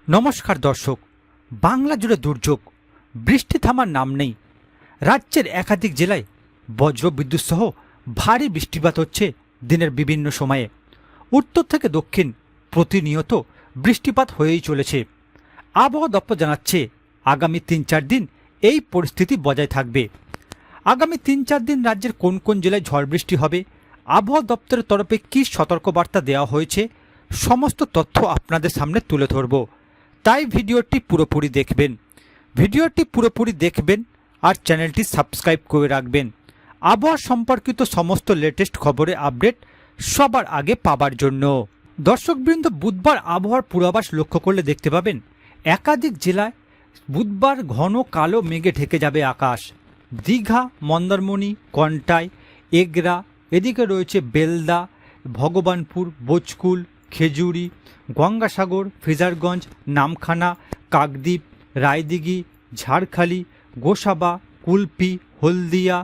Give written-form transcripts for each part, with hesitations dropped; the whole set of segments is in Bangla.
নমস্কার দর্শক। বাংলা জুড়ে দুর্যোগ, বৃষ্টি থামার নাম নেই। রাজ্যের একাধিক জেলায় বজ্র বিদ্যুৎ সহ ভারী বৃষ্টিপাত হচ্ছে দিনের বিভিন্ন সময়ে। উত্তর থেকে দক্ষিণ প্রতিনিয়ত বৃষ্টিপাত হয়েই চলেছে। আবহাওয়া দপ্তর জানাচ্ছে আগামী ৩-৪ দিন এই পরিস্থিতি বজায় থাকবে। আগামী ৩-৪ দিন রাজ্যের কোন কোন জেলায় ঝড় বৃষ্টি হবে, আবহাওয়া দপ্তরের তরফে কী সতর্কবার্তা দেওয়া হয়েছে, সমস্ত তথ্য আপনাদের সামনে তুলে ধরব। তাই ভিডিওটি পুরোপুরি দেখবেন আর চ্যানেলটি সাবস্ক্রাইব করে রাখবেন আবহাওয়া সম্পর্কিত সমস্ত লেটেস্ট খবরের আপডেট সবার আগে পাবার জন্য। দর্শকবৃন্দ, বুধবার আবহাওয়ার পূর্বাভাস লক্ষ্য করলে দেখতে পাবেন একাধিক জেলায় বুধবার ঘন কালো মেঘে ঢেকে যাবে আকাশ। দীঘা, মন্দারমণি, কন্টাই, এগরা, এদিকে রয়েছে বেলদা, ভগবানপুর, বোচকুল, খেজুরি, গঙ্গাসাগর, ফ্রেজারগঞ্জ, নামখানা, কাকদ্বীপ, রায়দিঘি, ঝাড়খালি, গোসাবা, কুলপি, হলদিয়া,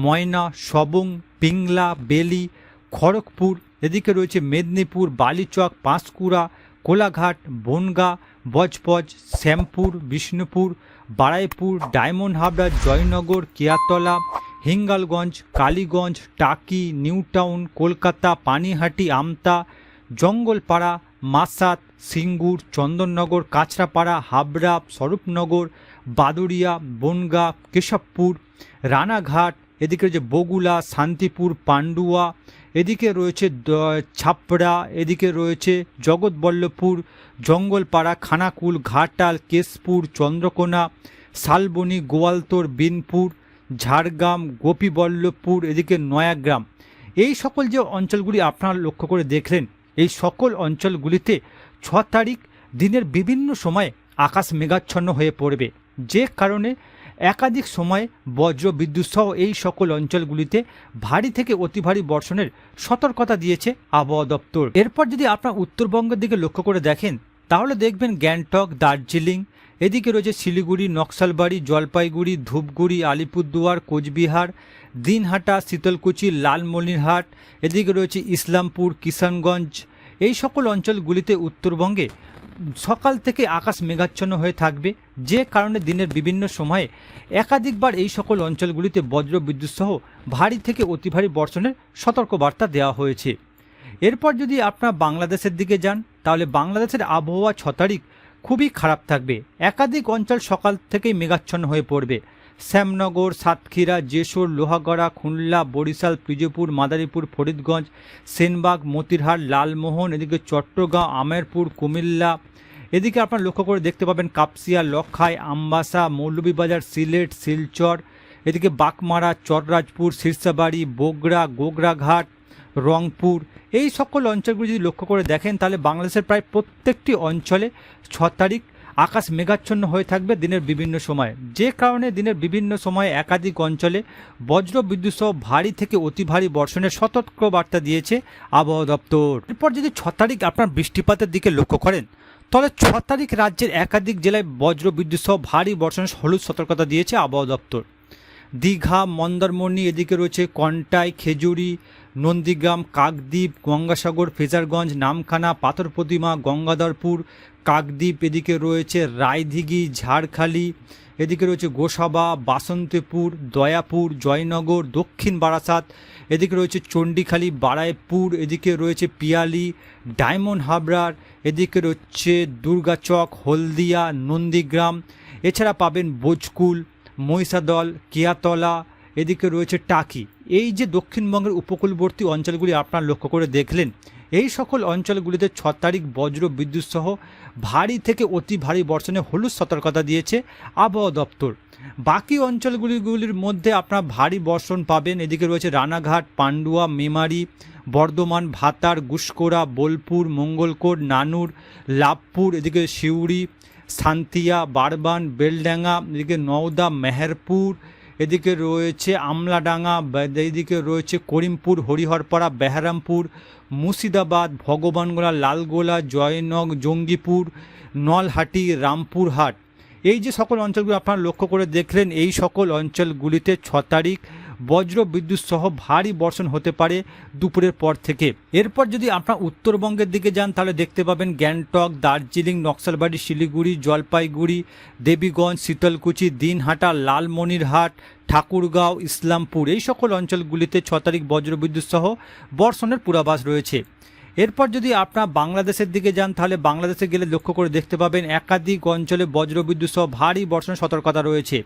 ময়না, সবং, পিংলা, বেলি, খড়গপুর, এদিকে রয়েছে মেদিনীপুর, বালিচক, পাঁশকুড়া, কোলাঘাট, বনগাঁ, বজবজ, শ্যামপুর, বিষ্ণুপুর, বারাইপুর, ডায়মন্ড হাবড়া, জয়নগর, কেয়াতলা, হিঙ্গলগঞ্জ, কালীগঞ্জ, টাকি, নিউ টাউন, কলকাতা, পানিহাটি, আমতা, জঙ্গলপাড়া, মাসাত, সিঙ্গুর, চন্দননগর, কাঁচরাপাড়া, হাবড়া, স্বরূপনগর, বাদুড়িয়া, বনগাঁ, কেশবপুর, রানাঘাট, এদিকে রয়েছে বগুলা, শান্তিপুর, পান্ডুয়া, এদিকে রয়েছে ছাপড়া, এদিকে রয়েছে জগৎবল্লভপুর, জঙ্গলপাড়া, খানাকুল, ঘাটাল, কেশপুর, চন্দ্রকোনা, শালবনী, গোয়ালতোড়, বিনপুর, ঝাড়গ্রাম, গোপীবল্লভপুর, এদিকে নয়াগ্রাম। এই সকল যে অঞ্চলগুলি আপনারা লক্ষ্য করে দেখলেন, এই সকল অঞ্চলগুলিতে 6 তারিখ দিনের বিভিন্ন সময়ে আকাশ মেঘাচ্ছন্ন হয়ে পড়বে, যে কারণে একাধিক সময়ে বজ্র বিদ্যুৎ সহ এই সকল অঞ্চলগুলিতে ভারী থেকে অতি ভারী বর্ষণের সতর্কতা দিয়েছে আবহাওয়া দপ্তর। এরপর যদি আপনার উত্তরবঙ্গের দিকে লক্ষ্য করে দেখেন, তাহলে দেখবেন গ্যাংটক, দার্জিলিং, এদিকে রয়েছে শিলিগুড়ি, নকশালবাড়ি, জলপাইগুড়ি, ধূপগুড়ি, আলিপুরদুয়ার, কোচবিহার, দিনহাটা, শীতলকুচি, লালমনিরহাট, এদিকে রয়েছে ইসলামপুর, কিষানগঞ্জ। এই সকল অঞ্চলগুলিতে উত্তরবঙ্গে সকাল থেকে আকাশ মেঘাচ্ছন্ন হয়ে থাকবে, যে কারণে দিনের বিভিন্ন সময়ে একাধিকবার এই সকল অঞ্চলগুলিতে বজ্র বিদ্যুৎ সহ ভারী থেকে অতি ভারী বর্ষণের সতর্কবার্তা দেওয়া হয়েছে। এরপর যদি আপনারা বাংলাদেশের দিকে যান, তাহলে বাংলাদেশের আবহাওয়া 6 তারিখ খুবই খারাপ থাকবে। একাধিক অঞ্চল সকাল থেকেই মেঘাচ্ছন্ন হয়ে পড়বে। শ্যামনগর, সাতক্ষীরা, যশোর, লোহাগড়া, খুলনা, বরিশাল, পিরোজপুর, মাদারীপুর, ফরিদগঞ্জ, সেনবাগ, মতিরহাট, লালমোহন, এদিকে চট্টগ্রাম, আমেরপুর, কুমিল্লা, এদিকে আপনারা লক্ষ্য করে দেখতে পাবেন কাপসিয়া, লক্ষাই, আমবাসা, মৌলভীবাজার, সিলেট, শিলচর, এদিকে বাকমারা, চররাজপুর, শীর্ষাবাড়ি, বগুড়া, গোগরাঘাট, রংপুর। এই সকল অঞ্চলগুলি যদি লক্ষ্য করে দেখেন, তাহলে বাংলাদেশের প্রায় প্রত্যেকটি অঞ্চলে 6 তারিখ আকাশ মেঘাচ্ছন্ন হয়ে থাকবে দিনের বিভিন্ন সময়, যে কারণে দিনের বিভিন্ন সময়ে একাধিক অঞ্চলে বজ্র বিদ্যুৎ সহ ভারী থেকে অতি ভারী বর্ষণের সতর্কবার্তা দিয়েছে আবহাওয়া দপ্তর। এরপর যদি 6 তারিখ আপনার বৃষ্টিপাতের দিকে লক্ষ্য করেন, তাহলে 6 তারিখ রাজ্যের একাধিক জেলায় বজ্র বিদ্যুৎ সহ ভারী বর্ষণের হলুদ সতর্কতা দিয়েছে আবহাওয়া দপ্তর। দীঘা, মন্দারমণি, এদিকে রয়েছে কন্টাই, খেজুরি, নন্দীগ্রাম, কাকদ্বীপ, গঙ্গাসাগর, ফ্রেজারগঞ্জ, নামখানা, পাথর প্রতিমা, গঙ্গাধরপুর, কাকদ্বীপ, এদিকে রয়েছে রায়দিঘি, ঝাড়খালি, এদিকে রয়েছে গোসাবা, বাসন্তপুর, দয়াপুর, জয়নগর, দক্ষিণ বারাসাত, এদিকে রয়েছে চণ্ডীখালি, বারাইপুর, এদিকে রয়েছে পিয়ালি, ডায়মন্ড হাবড়ার, এদিকে রয়েছে দুর্গাচক, হলদিয়া, নন্দীগ্রাম, এছাড়া পাবেন বোচকুল, মহিষাদল, কেয়াতলা, এদিকে রয়েছে টাকি। এই যে দক্ষিণবঙ্গের উপকূলবর্তী অঞ্চলগুলি আপনারা লক্ষ্য করে দেখলেন, এই সকল অঞ্চলগুলিতে 6 তারিখ বজ্র বিদ্যুৎ সহ ভারী থেকে অতি ভারী বর্ষণে হলুদ সতর্কতা দিয়েছে আবহাওয়া দপ্তর। বাকি অঞ্চলগুলির মধ্যে আপনারা ভারী বর্ষণ পাবেন। এদিকে রয়েছে রানাঘাট, পান্ডুয়া, মেমারি, বর্ধমান, ভাতার, গুসকোড়া, বোলপুর, মঙ্গলকোট, নানুর, লাভপুর, এদিকে সিউড়ি, শান্তিয়া, বারবান, বেলডাঙ্গা, এদিকে নওদা, মেহেরপুর, এদিকে রয়েছে আমলাডাঙ্গা, এদিকে রয়েছে করিমপুর, হরিহরপাড়া, বেহারামপুর, মুর্শিদাবাদ, ভগবানগোলা, লালগোলা, জঙ্গিপুর, নলহাটি, রামপুরহাট। এই যে সকল অঞ্চলগুলো আপনারা লক্ষ্য করে দেখলেন, এই সকল অঞ্চলগুলিতে 6 তারিখ বজ্র বিদ্যুৎ সহ ভারী বর্ষণ হতে পারে দুপুরের পর থেকে। এরপর যদি আপনার উত্তরবঙ্গের দিকে যান তাহলে দেখতে পাবেন গ্যাংটক, দার্জিলিং, নকশালবাড়ি, শিলিগুড়ি, জলপাইগুড়ি, দেবীগঞ্জ, শীতলকুচি, দিনহাটা, লালমনিরহাট, ঠাকুরগাঁও, ইসলামপুর এই সকল অঞ্চলগুলিতে 6 তারিখ বজ্রবিদ্যুৎ সহ বর্ষণের পূর্বাভাস রয়েছে। এরপর যদি আপনার বাংলাদেশের দিকে যান তাহলে বাংলাদেশে গেলে লক্ষ্য করে দেখতে পাবেন একাধিক অঞ্চলে বজ্রবিদ্যুৎ সহ ভারী বর্ষণের সতর্কতা রয়েছে।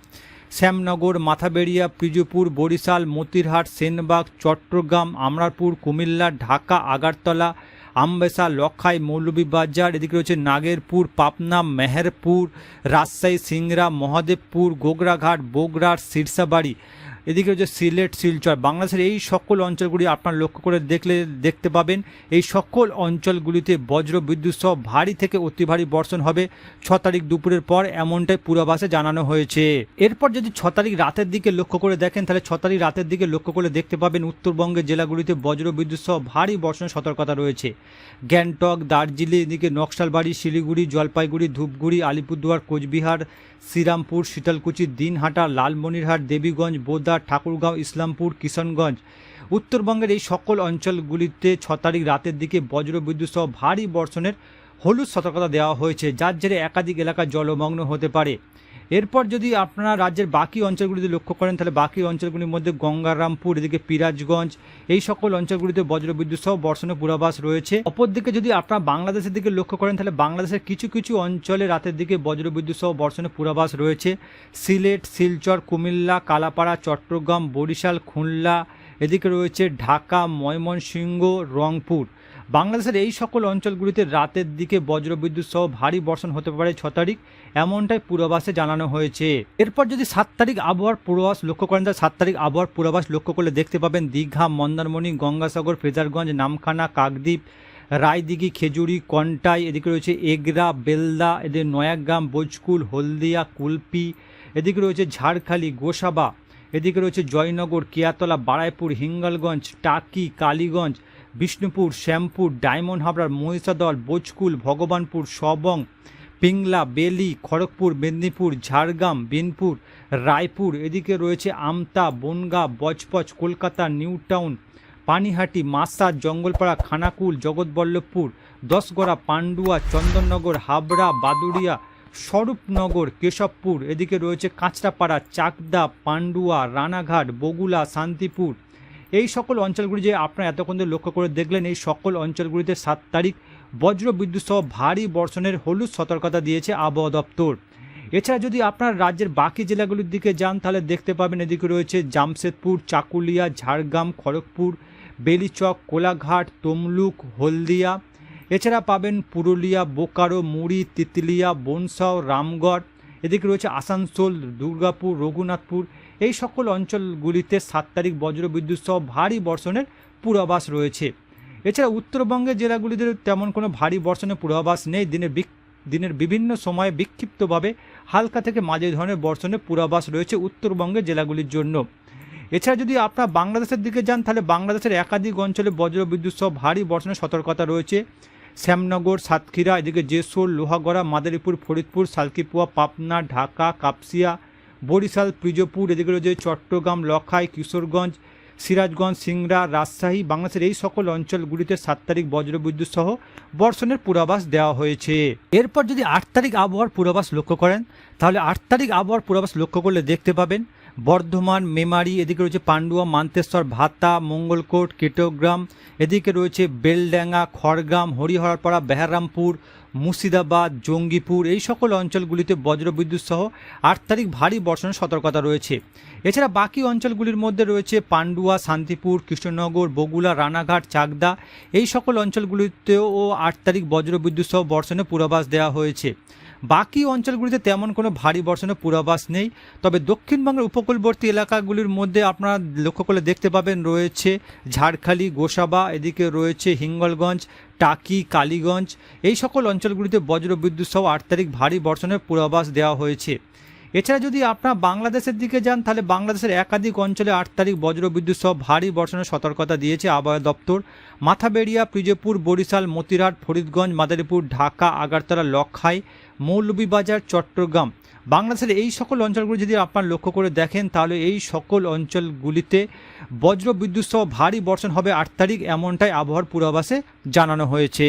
শ্যামনগর, মাথাবেড়িয়া, পিজুপুর, বরিশাল, মতিরহাট, সেনবাগ, চট্টগ্রাম, আমরাপুর, কুমিল্লা, ঢাকা, আগরতলা, আমবেসা, লখাই, মৌলভীবাজার, এদিকে রয়েছে নাগেরপুর, পাবনা, মেহেরপুর, রাজশাহী, সিংড়া, মহাদেবপুর, গোগরাঘাট, বগুড়ার, সিরসাবাড়ি, এদিকে রয়েছে সিলেট, শিলচর। বাংলাদেশের এই সকল অঞ্চলগুলি আপনার লক্ষ্য করে দেখতে পাবেন এই সকল অঞ্চলগুলিতে বজ্র বিদ্যুৎ সহ ভারী থেকে অতি ভারী বর্ষণ হবে 6 তারিখ দুপুরের পর, এমনটাই পূর্বাভাসে জানানো হয়েছে। এরপর যদি 6 তারিখ রাতের দিকে লক্ষ্য করে দেখেন তাহলে 6 তারিখ রাতের দিকে লক্ষ্য করে দেখতে পাবেন উত্তরবঙ্গের জেলাগুলিতে বজ্র বিদ্যুৎ সহ ভারী বর্ষণের সতর্কতা রয়েছে। গ্যাংটক, দার্জিলিং, এদিকে নকশালবাড়ি, শিলিগুড়ি, জলপাইগুড়ি, ধূপগুড়ি, আলিপুরদুয়ার, কোচবিহার, শ্রীরামপুর, শীতলকুচি, দিনহাটা, লালমনিরহাট, দেবীগঞ্জ, বোদা, ঠাকুরগাঁও, ইসলামপুর, কিশনগঞ্জ। উত্তরবঙ্গের এই সকল অঞ্চলগুলিতে 6 তারিখ রাতের দিকে বজ্র বিদ্যুৎ সহ ভারী বর্ষণের হলুদ সতর্কতা দেওয়া হয়েছে, যার জেরে একাধিক এলাকা জলমগ্ন হতে পারে। এরপর যদি আপনারা রাজ্যের বাকি অঞ্চলগুলিতে লক্ষ্য করেন তাহলে বাকি অঞ্চলগুলির মধ্যে গঙ্গারামপুর, এদিকে পিরাজগঞ্জ এই সকল অঞ্চলগুলিতে বজ্রবিদ্যুৎ সহ বর্ষণের পূর্বাভাস রয়েছে। অপরদিকে যদি আপনারা বাংলাদেশের দিকে লক্ষ্য করেন তাহলে বাংলাদেশের কিছু কিছু অঞ্চলে রাতের দিকে বজ্রবিদ্যুৎ সহ বর্ষণের পূর্বাভাস রয়েছে। সিলেট, শিলচর, কুমিল্লা, কালাপাড়া, চট্টগ্রাম, বরিশাল, খুলনা, এদিকে রয়েছে ঢাকা, ময়মনসিংহ, রংপুর। বাংলাদেশের এই সকল অঞ্চলগুলিতে রাতের দিকে বজ্রবিদ্যুৎ সহ ভারী বর্ষণ হতে পারে 6 তারিখ, এমনটাই পূর্বাভাসে জানানো হয়েছে। এরপর যদি 7 তারিখ আবহাওয়ার পূর্বাভাস লক্ষ্য করেন তাহলে 7 তারিখ আবহাওয়ার পূর্বাভাস লক্ষ্য করলে দেখতে পাবেন দীঘা, মন্দারমণি, গঙ্গাসাগর, ফ্রেজারগঞ্জ, নামখানা, কাকদ্বীপ, রায়দিঘি, খেজুরি, কন্টাই, এদিকে রয়েছে এগরা, বেলদা, এদিকে নয়াগ্রাম, বোজকুল, হলদিয়া, কুলপি, এদিকে রয়েছে ঝাড়খালি, গোসাবা, এদিকে রয়েছে জয়নগর, কিয়াতলা, বারাইপুর, হিঙ্গলগঞ্জ, টাকি, কালীগঞ্জ, বিষ্ণুপুর, শ্যামপুর, ডায়মন্ড হাবড়ার, মহিষাদল, বোজকুল, ভগবানপুর, সবং, পিংলা, বেলি, খড়গপুর, মেদিনীপুর, ঝাড়গ্রাম, বিনপুর, রায়পুর, এদিকে রয়েছে আমতা, বনগাঁ, বজবজ, কলকাতা, নিউ টাউন, পানিহাটি, মাসাদ, জঙ্গলপাড়া, খানাকুল, জগৎবল্লভপুর, দশগড়া, পান্ডুয়া, চন্দননগর, হাবড়া, বাদুড়িয়া, স্বরূপনগর, কেশবপুর, এদিকে রয়েছে কাঁচরাপাড়া, চাকদা, পান্ডুয়া, রানাঘাট, বগুলা, শান্তিপুর। এই সকল অঞ্চলগুলি যে আপনারা এতক্ষণ ধরে লক্ষ্য করে দেখলেন, এই সকল অঞ্চলগুলিতে 7 তারিখ বজ্র বিদ্যুৎ সহ ভারী বর্ষণের হলুদ সতর্কতা দিয়েছে আবহাওয়া দপ্তর। এছাড়া যদি আপনার রাজ্যের বাকি জেলাগুলির দিকে যান তাহলে দেখতে পাবেন এদিকে রয়েছে জামশেদপুর, চাকুলিয়া, ঝাড়গ্রাম, খড়গপুর, বেলিচক, কোলাঘাট, তমলুক, হলদিয়া। এছাড়া পাবেন পুরুলিয়া, বোকারো, মুড়ি, তিতলিয়া, বনসাও, রামগড়, এদিকে রয়েছে আসানসোল, দুর্গাপুর, রঘুনাথপুর। এই সকল অঞ্চলগুলিতে 7 তারিখ বজ্র বিদ্যুৎ সহ ভারী বর্ষণের পূর্বাভাস রয়েছে। এছাড়া উত্তরবঙ্গের জেলাগুলিতে তেমন কোনো ভারী বর্ষণের পূর্বাভাস নেই। দিনের বিভিন্ন সময়ে বিক্ষিপ্তভাবে হালকা থেকে মাঝারি ধরনের বর্ষণের পূর্বাভাস রয়েছে উত্তরবঙ্গের জেলাগুলির জন্য। এছাড়া যদি আপনারা বাংলাদেশের দিকে যান তাহলে বাংলাদেশের একাধিক অঞ্চলে বজ্র বিদ্যুৎ সহ ভারী বর্ষণের সতর্কতা রয়েছে। শ্যামনগর, সাতক্ষীরা, এদিকে জেসোর, লোহাগড়া, মাদারীপুর, ফরিদপুর, সালকিপুয়া, পাবনা, ঢাকা, কাপসিয়া, বরিশাল, পিজপুর, এদিকে রয়েছে চট্টগ্রাম, লখাই, কিশোরগঞ্জ, সিরাজগঞ্জ, সিংড়া, রাজশাহী। বাংলাদেশের এই সকল অঞ্চলগুলিতে 7 তারিখ বজ্রবিদ্যুৎ সহ বর্ষণের পূর্বাভাস দেওয়া হয়েছে। এরপর যদি 8 তারিখ আবহাওয়ার পূর্বাভাস লক্ষ্য করেন তাহলে 8 তারিখ আবহাওয়ার পূর্বাভাস লক্ষ্য করলে দেখতে পাবেন বর্ধমান, মেমারি, এদিকে রয়েছে পান্ডুয়া, মান্তেশ্বর, ভাতা, মঙ্গলকোট, কেটোগ্রাম, এদিকে রয়েছে বেলডাঙ্গা, খড়গ্রাম, হরিহরপাড়া, বেহারামপুর, মুর্শিদাবাদ, জঙ্গিপুর। এই সকল অঞ্চলগুলিতে বজ্রবিদ্যুৎ সহ 8 তারিখ ভারী বর্ষণের সতর্কতা রয়েছে। এছাড়া বাকি অঞ্চলগুলির মধ্যে রয়েছে পান্ডুয়া, শান্তিপুর, কৃষ্ণনগর, বগুলা, রানাঘাট, চাকদা। এই সকল অঞ্চলগুলিতেও 8 তারিখ বজ্রবিদ্যুৎ সহ বর্ষণের পূর্বাভাস দেওয়া হয়েছে। বাকি অঞ্চলগুলিতে তেমন কোনো ভারী বর্ষণের পূর্বাভাস নেই। তবে দক্ষিণবঙ্গের উপকূলবর্তী এলাকাগুলির মধ্যে আপনারা লক্ষ্য করলে দেখতে পাবেন রয়েছে ঝাড়খালি, গোসাবা, এদিকে রয়েছে হিঙ্গলগঞ্জ, টাকি, কালীগঞ্জ। এই সকল অঞ্চলগুলিতে বজ্রবিদ্যুৎ সহ 8 তারিখ ভারী বর্ষণের পূর্বাভাস দেওয়া হয়েছে। এছাড়া যদি আপনার বাংলাদেশের দিকে যান তাহলে বাংলাদেশের একাধিক অঞ্চলে 8 তারিখ বজ্রবিদ্যুৎ সহ ভারী বর্ষণের সতর্কতা দিয়েছে আবহাওয়া দপ্তর। মাথাবেড়িয়া, ফিরোজপুর, বরিশাল, মতিরাট, ফরিদগঞ্জ, মাদারীপুর, ঢাকা, আগরতলা, লখাই, মৌলভীবাজার, চট্টগ্রাম, বাংলাদেশের এই সকল অঞ্চলগুলো যদি আপনার লক্ষ্য করে দেখেন তাহলে এই সকল অঞ্চলগুলিতে বজ্রবিদ্যুৎ সহ ভারী বর্ষণ হবে 8 তারিখ, এমনটাই আবহাওয়ার পূর্বাভাসে জানানো হয়েছে।